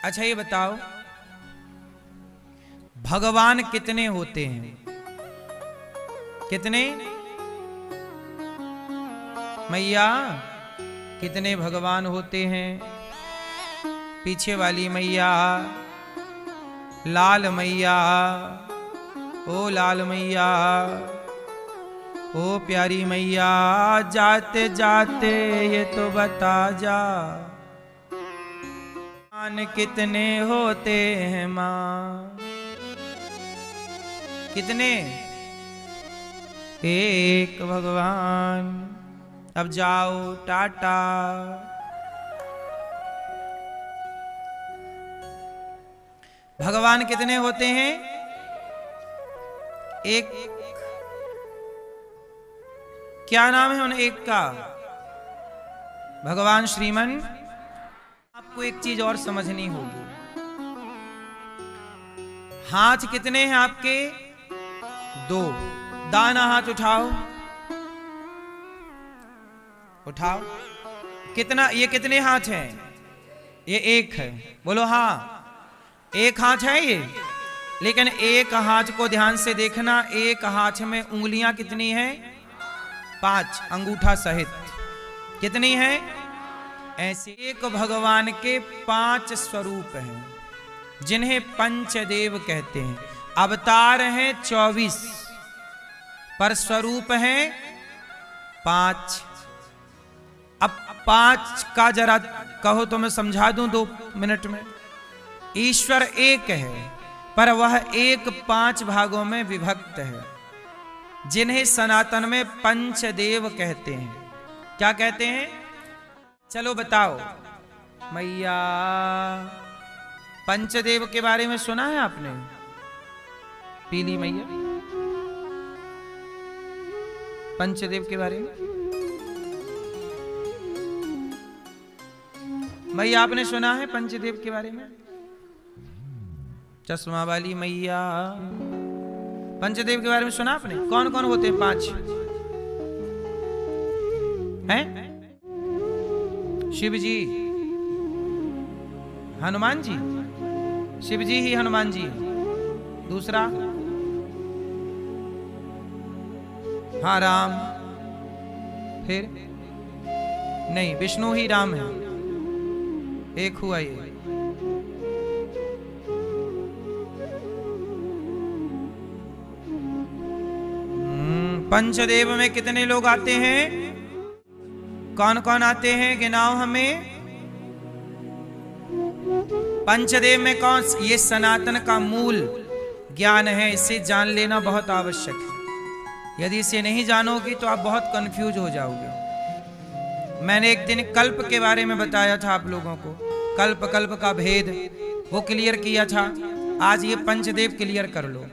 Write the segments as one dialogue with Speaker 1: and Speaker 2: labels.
Speaker 1: अच्छा ये बताओ, भगवान कितने होते हैं? कितने? मैया कितने भगवान होते हैं? पीछे वाली मैया, लाल मैया, ओ लाल मैया, ओ प्यारी मैया, जाते जाते ये तो बता जा, भगवान कितने होते हैं माँ? कितने? एक भगवान। अब जाओ टाटा। भगवान कितने होते हैं? एक। क्या नाम है उन एक का? भगवान श्रीमन। आपको एक चीज और समझनी होगी, हाथ कितने हैं आपके? दो। दाना हाथ उठाओ, उठाओ। कितना? ये कितने हाथ हैं? ये एक है। बोलो हाँ, एक हाथ है ये। लेकिन एक हाथ को ध्यान से देखना, एक हाथ में उंगलियां कितनी हैं? 5, अंगूठा सहित। कितनी हैं? ऐसे एक भगवान के 5 स्वरूप हैं, जिन्हें पंचदेव कहते हैं। अवतार हैं 24, पर स्वरूप हैं 5। अब 5 का जरा कहो तो मैं समझा दूं 2 मिनट में। ईश्वर एक है, पर वह एक 5 भागों में विभक्त है, जिन्हें सनातन में पंचदेव कहते हैं। क्या कहते हैं? चलो बताओ मैया। पंचदेव के बारे में सुना है आपने? पीली मैया, पंचदेव के बारे में मैया आपने सुना है? पंचदेव के बारे में? चश्मा वाली मैया, पंचदेव के बारे में सुना आपने? कौन कौन होते हैं 5? हैं? शिव जी, हनुमान जी। शिव जी ही हनुमान जी। दूसरा? हाँ राम। फिर? नहीं, विष्णु ही राम है, एक हुआ ये। पंचदेव में कितने लोग आते हैं? कौन कौन आते हैं? गिनाओ हमें। पंचदेव में कौन? ये सनातन का मूल ज्ञान है, इसे जान लेना बहुत आवश्यक है। यदि इसे नहीं जानोगी तो आप बहुत कंफ्यूज हो जाओगे। मैंने एक दिन कल्प के बारे में बताया था आप लोगों को, कल्प कल्प का भेद वो क्लियर किया था। आज ये पंचदेव क्लियर कर लो।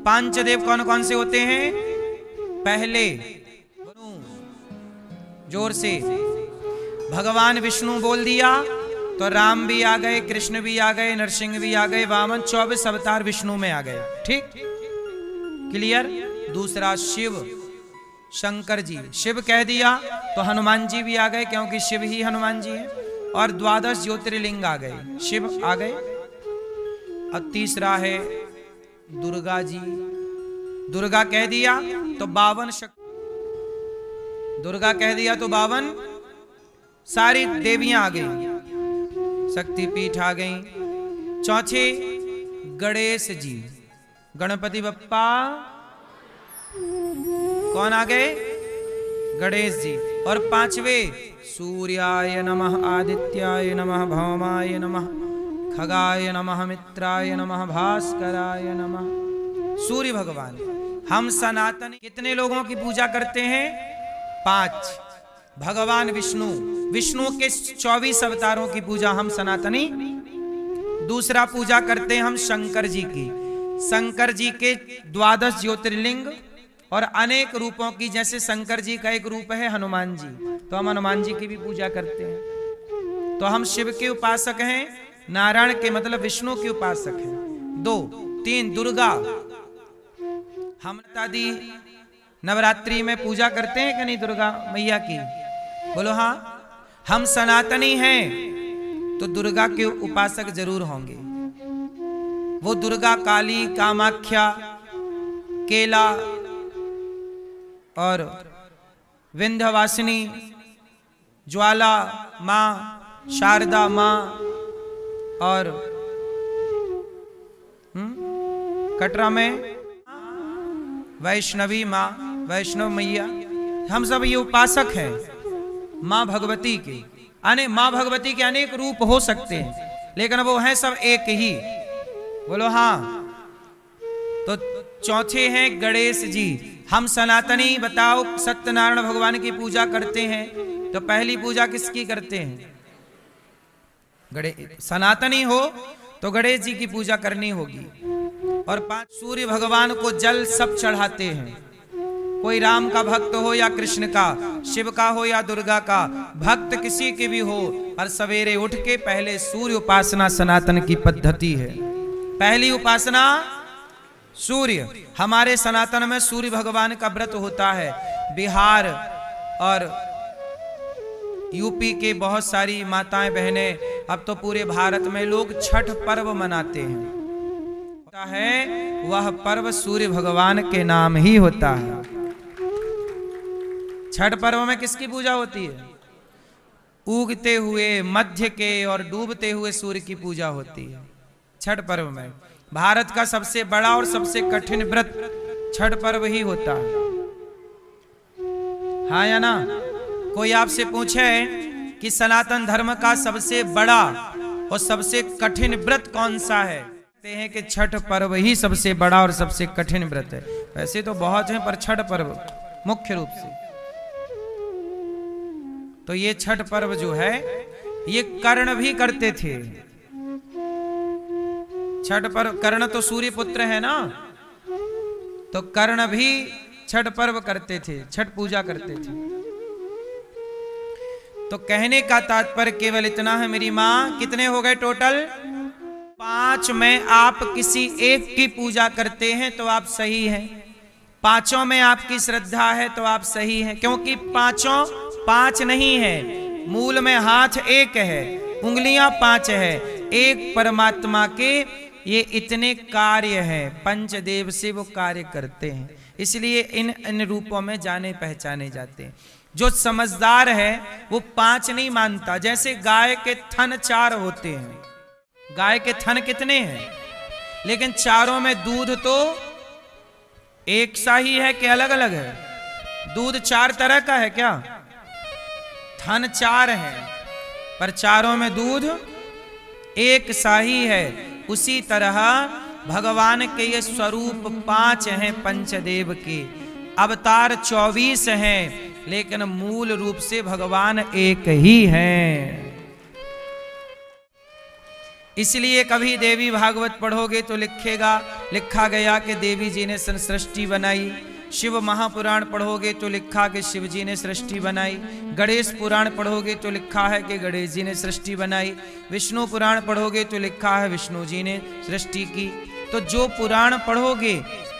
Speaker 1: पंचदेव कौन कौन से होते हैं? पहले जोर से भगवान विष्णु बोल दिया तो राम भी आ गए, कृष्ण भी आ गए, नरसिंह भी आ गए, वामन 24 अवतार विष्णु में आ गए। ठीक, क्लियर। दूसरा शिव, शंकर जी। शिव कह दिया तो हनुमान जी भी आ गए, क्योंकि शिव ही हनुमान जी हैं। और 12 ज्योतिर्लिंग आ गए, शिव आ गए। और तीसरा है दुर्गा जी। दुर्गा कह दिया तो 52 शक्ति। दुर्गा कह दिया तो 52 सारी देवियां आ गई, शक्तिपीठ आ गई। चौथे गणेश जी, गणपति बप्पा। कौन आ गए? गणेश जी। और 5वें सूर्याय नमः, आदित्याय नमः, भौमाय नमः, खगाय नमः, मित्राय नमः, भास्कराय नमः। सूर्य भगवान। हम सनातन कितने लोगों की पूजा करते हैं? 5। भगवान विष्णु, विष्णु के 24 अवतारों की पूजा हम सनातनी। दूसरा पूजा करते हैं हम शंकर जी की, शंकर जी के 12 ज्योतिर्लिंग और अनेक रूपों की। जैसे शंकर जी का एक रूप है हनुमान जी, तो हम हनुमान जी की भी पूजा करते हैं। तो हम शिव के उपासक हैं, नारायण के मतलब विष्णु के उपासक हैं। 2, 3 दुर्गा। हम आदि नवरात्रि में पूजा करते हैं कि नहीं दुर्गा मैया की? बोलो हाँ। हम सनातनी हैं, तो दुर्गा के उपासक जरूर होंगे। वो दुर्गा, काली, कामाख्या, केला और विंध्यवासिनी, ज्वाला माँ, शारदा माँ और कटरा में वैष्णवी माँ, वैष्णव मैया, हम सब ये उपासक हैं माँ भगवती के। माँ भगवती के अनेक रूप हो सकते हैं, लेकिन वो हैं सब एक ही। बोलो हाँ। तो चौथे हैं गणेश जी। हम सनातनी बताओ सत्यनारायण भगवान की पूजा करते हैं, तो पहली पूजा किसकी करते हैं? सनातनी हो तो गणेश जी की पूजा करनी होगी। और 5 सूर्य भगवान को जल सब चढ़ाते हैं। कोई राम का भक्त हो या कृष्ण का, शिव का हो या दुर्गा का, भक्त किसी के भी हो, पर सवेरे उठ के पहले सूर्य उपासना सनातन की पद्धति है। पहली उपासना सूर्य। हमारे सनातन में सूर्य भगवान का व्रत होता है। बिहार और यूपी के बहुत सारी माताएं बहनें, अब तो पूरे भारत में लोग छठ पर्व मनाते हैं। होता है वह पर्व सूर्य भगवान के नाम ही होता है। छठ पर्व में किसकी पूजा होती है? उगते हुए, मध्य के और डूबते हुए सूर्य की पूजा होती है छठ पर्व में। भारत का सबसे बड़ा और सबसे कठिन व्रत छठ पर्व ही होता है। हाँ या ना? कोई आपसे पूछे कि सनातन धर्म का सबसे बड़ा और सबसे कठिन व्रत कौन सा है, कहते हैं कि छठ पर्व ही सबसे बड़ा और सबसे कठिन व्रत है। वैसे तो बहुत हैं, पर छठ पर्व मुख्य रूप से। तो ये छठ पर्व जो है ये कर्ण भी करते थे। छठ पर्व, कर्ण तो सूर्य पुत्र है ना, तो कर्ण भी छठ पर्व करते थे, छठ पूजा करते थे। तो कहने का तात्पर्य केवल इतना है मेरी माँ। कितने हो गए टोटल? 5 में आप किसी एक की पूजा करते हैं तो आप सही हैं। 5 में आपकी श्रद्धा है तो आप सही हैं, क्योंकि 5 नहीं है। मूल में हाथ एक है, उंगलियां 5 है, एक परमात्मा के ये इतने कार्य हैं। पंचदेव से वो कार्य करते हैं, इसलिए इन रूपों में जाने पहचाने जाते हैं। जो समझदार है वो 5 नहीं मानता। जैसे गाय के थन 4 होते हैं। गाय के थन कितने हैं? लेकिन चारों में दूध तो एक सा ही है कि अलग अलग है? दूध 4 तरह का है क्या? थन 4 हैं, पर चारों में दूध एक सा ही है। उसी तरह भगवान के ये स्वरूप 5 हैं पंचदेव के। अवतार 24 हैं, लेकिन मूल रूप से भगवान एक ही हैं। इसलिए कभी देवी भागवत पढ़ोगे तो लिखा गया कि देवी जी ने सृष्टि बनाई। शिव महापुराण पढ़ोगे तो लिखा कि शिव जी ने सृष्टि बनाई। गणेश पुराण पढ़ोगे तो लिखा है कि गणेश जी ने सृष्टि बनाई। विष्णु पुराण पढ़ोगे तो लिखा है विष्णु जी ने सृष्टि की। तो जो पुराण पढ़ोगे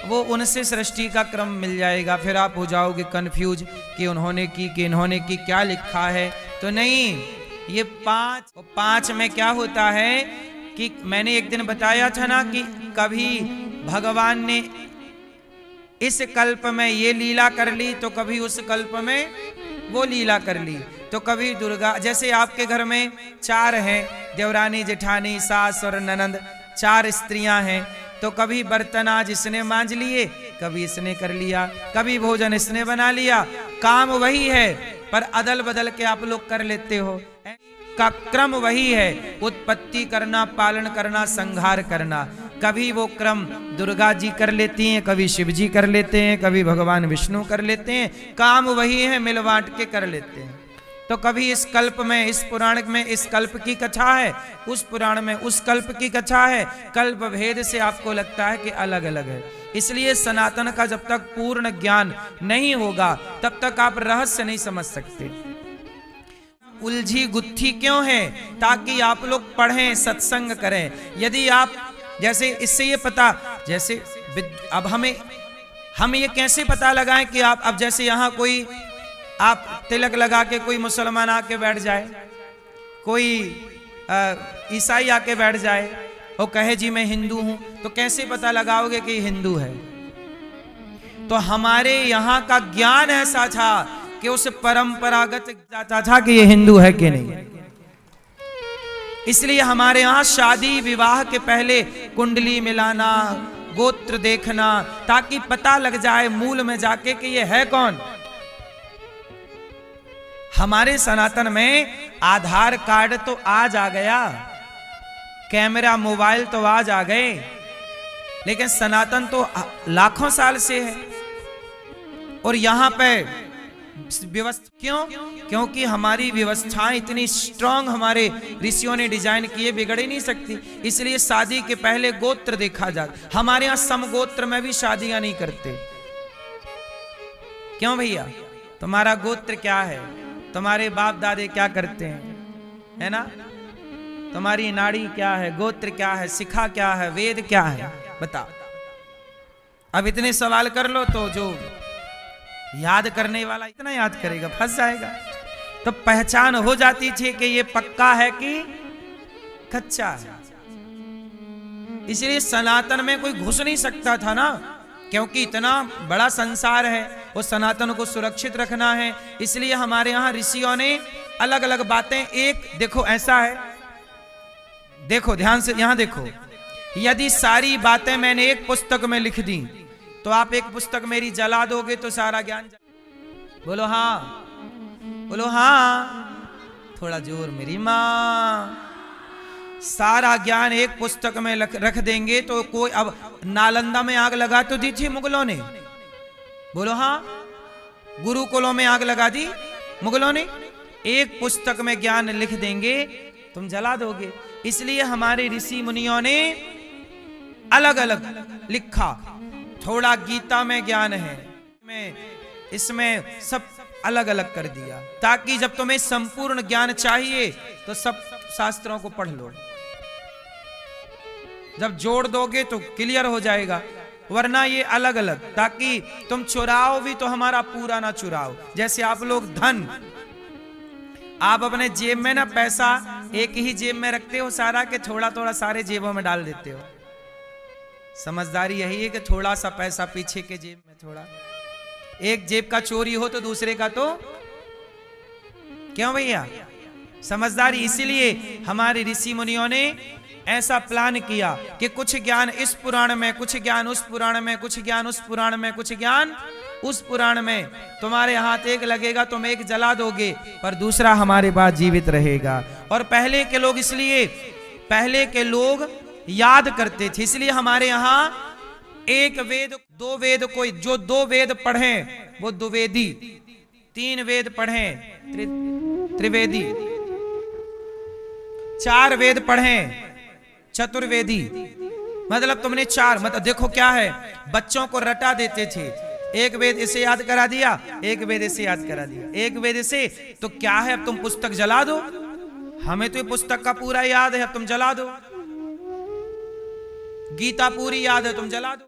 Speaker 1: वो उनसे सृष्टि का क्रम मिल जाएगा। फिर आप हो जाओगे कंफ्यूज कि उन्होंने की कि इन्होंने की, क्या लिखा है। तो नहीं, ये 5 में क्या होता है कि मैंने एक दिन बताया था ना कि कभी भगवान ने इस कल्प में ये लीला कर ली तो कभी उस कल्प में वो लीला कर ली। तो कभी दुर्गा, जैसे आपके घर में 4 हैं, देवरानी, जेठानी, सास और ननंद, 4 स्त्रियां हैं। तो कभी बर्तन आज इसने मांज लिए, कभी इसने कर लिया, कभी भोजन इसने बना लिया। काम वही है, पर अदल बदल के आप लोग कर लेते हो। का क्रम वही है, उत्पत्ति करना, पालन करना, संहार करना। कभी वो क्रम दुर्गा जी कर लेती हैं, कभी शिव जी कर लेते हैं, कभी भगवान विष्णु कर लेते हैं। काम वही है, मिल बांट के कर लेते हैं। तो कभी इस कल्प में, इस पुराण में इस कल्प की कथा है, उस पुराण में उस कल्प की कथा है। कल्प भेद से आपको लगता है कि अलग अलग है। इसलिए सनातन का जब तक पूर्ण ज्ञान नहीं होगा तब तक आप रहस्य नहीं समझ सकते। उलझी गुत्थी क्यों है? ताकि आप लोग पढ़ें, सत्संग करें। यदि आप, जैसे इससे ये पता, जैसे अब हम ये कैसे पता लगाएं कि आप, अब जैसे यहाँ कोई आप तिलक लगा के कोई मुसलमान आके बैठ जाए, कोई ईसाई आके बैठ जाए और कहे जी मैं हिंदू हूं, तो कैसे पता लगाओगे कि हिंदू है? तो हमारे यहाँ का ज्ञान ऐसा था कि उस परंपरागत जाता था कि ये हिंदू है कि नहीं। इसलिए हमारे यहाँ शादी विवाह के पहले कुंडली मिलाना, गोत्र देखना, ताकि पता लग जाए मूल में जाके कि ये है कौन। हमारे सनातन में आधार कार्ड तो आज आ गया, कैमरा मोबाइल तो आज आ गए, लेकिन सनातन तो लाखों साल से है। और यहां पे व्यवस्था क्योंकि हमारी व्यवस्थाएं इतनी स्ट्रांग हमारे ऋषियों ने डिजाइन किए, बिगड़ ही नहीं सकती। इसलिए शादी के पहले गोत्र देखा जाता। हमारे यहां समगोत्र में भी शादियां नहीं करते। क्यों भैया? तुम्हारा गोत्र क्या है, तुम्हारे बाप दादे क्या करते हैं, है ना? तुम्हारी नाड़ी क्या है, गोत्र क्या है, शिखा क्या है, वेद क्या है, बता। अब इतने सवाल कर लो तो जो याद करने वाला इतना याद करेगा, फंस जाएगा। तो पहचान हो जाती थी कि ये पक्का है कि कच्चा है। इसलिए सनातन में कोई घुस नहीं सकता था ना, क्योंकि इतना बड़ा संसार है, वो सनातन को सुरक्षित रखना है। इसलिए हमारे यहाँ ऋषियों ने अलग अलग बातें, एक देखो ऐसा है, देखो ध्यान से यहां देखो, यदि सारी बातें मैंने एक पुस्तक में लिख दी तो आप एक पुस्तक मेरी जला दोगे तो सारा ज्ञान। बोलो हाँ, बोलो हाँ, थोड़ा जोर मेरी मां। सारा ज्ञान एक पुस्तक में रख देंगे तो कोई, अब नालंदा में आग लगा तो दी थी मुगलों ने, बोलो हाँ। गुरुकुलों में आग लगा दी मुगलों ने। एक पुस्तक में ज्ञान लिख देंगे तुम जला दोगे। इसलिए हमारे ऋषि मुनियों ने अलग अलग लिखा। थोड़ा गीता में ज्ञान है, इसमें सब अलग अलग कर दिया, ताकि जब तुम्हें संपूर्ण ज्ञान चाहिए तो सब शास्त्रों को पढ़ लो। जब जोड़ दोगे तो क्लियर हो जाएगा, वरना ये अलग अलग, ताकि तुम चुराओ भी तो हमारा पूरा ना चुराओ। जैसे आप लोग धन, आप अपने जेब में ना पैसा एक ही जेब में रखते हो सारा, के थोड़ा थोड़ा सारे जेबों में डाल देते हो। समझदारी यही है कि थोड़ा सा पैसा पीछे के जेब में, थोड़ा एक जेब का चोरी हो तो दूसरे का तो, क्यों भैया? समझदारी। इसीलिए हमारे ऋषि मुनियों ने ऐसा प्लान किया कि कुछ ज्ञान इस पुराण में, कुछ ज्ञान उस पुराण में, कुछ ज्ञान उस पुराण में, कुछ ज्ञान उस पुराण में। तुम्हारे हाथ एक लगेगा, तुम एक जला दोगे, पर दूसरा हमारे पास जीवित रहेगा। और पहले के लोग, इसलिए पहले के लोग याद करते थे। इसलिए हमारे यहां एक वेद, दो वेद, कोई जो दो वेद पढ़े वो द्विवेदी, तीन वेद पढ़े त्रिवेदी, चार वेद पढ़े चतुर्वेदी। मतलब तुमने चार, मतलब देखो क्या है, बच्चों को रटा देते थे। एक वेद इसे याद करा दिया, एक वेद इसे याद करा दिया, एक वेद इसे, तो क्या है, अब तुम पुस्तक जला दो। हमें तो ये पुस्तक का पूरा याद है, अब तुम जला दो। गीता पूरी याद है, तुम जला दो।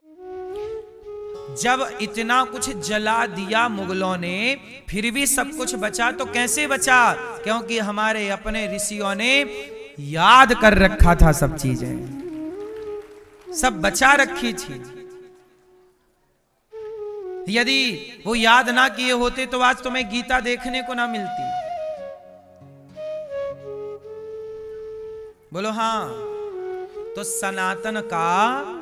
Speaker 1: जब इतना कुछ जला दिया मुगलों ने, फिर भी सब कुछ बचा, तो कैसे बचा? क्योंकि हमारे अपने ऋषियों ने याद कर रखा था, सब चीजें सब बचा रखी थी। यदि वो याद ना किए होते तो आज तुम्हें गीता देखने को ना मिलती। बोलो हाँ। तो सनातन का